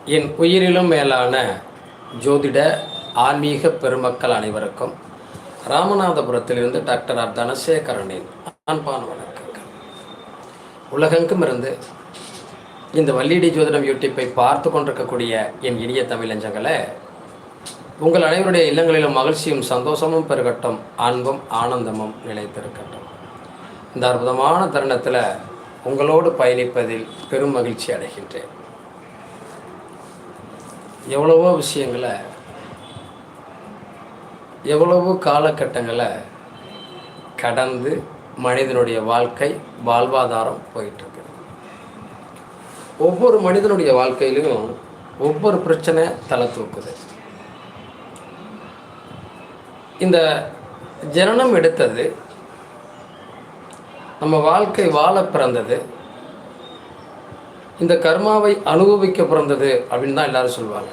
என் உயிரிலும் மேலான ஜோதிட ஆன்மீக பெருமக்கள் அனைவருக்கும் ராமநாதபுரத்திலிருந்து டாக்டர் ஆர் தனசேகரனின் அன்பான வணக்கங்கள். உலகெங்கும் இருந்து இந்த வள்ளிடி ஜோதிடம் யூடியூப்பை பார்த்து கொண்டிருக்கக்கூடிய என் இனிய தமிழஞ்சங்களை, உங்கள் அனைவருடைய இல்லங்களிலும் மகிழ்ச்சியும் சந்தோஷமும் பெருகட்டும், அன்பும் ஆனந்தமும் நிலைத்திருக்கட்டும். இந்த அற்புதமான தருணத்தில் உங்களோடு பயணிப்பதில் பெரும் மகிழ்ச்சி அடைகின்றேன். எவ்வளவோ விஷயங்களை, எவ்வளவோ காலகட்டங்களை கடந்து மனிதனுடைய வாழ்வாதாரம் போயிட்டுருக்கு. ஒவ்வொரு மனிதனுடைய வாழ்க்கையிலையும் ஒவ்வொரு பிரச்சனை தலை தூக்குது. இந்த ஜனனம் எடுத்தது, நம்ம வாழ்க்கை வாழ பிறந்தது, இந்த கர்மாவை அனுபவிக்க பிறந்தது அப்படின்னு தான் எல்லாரும் சொல்லுவாங்க.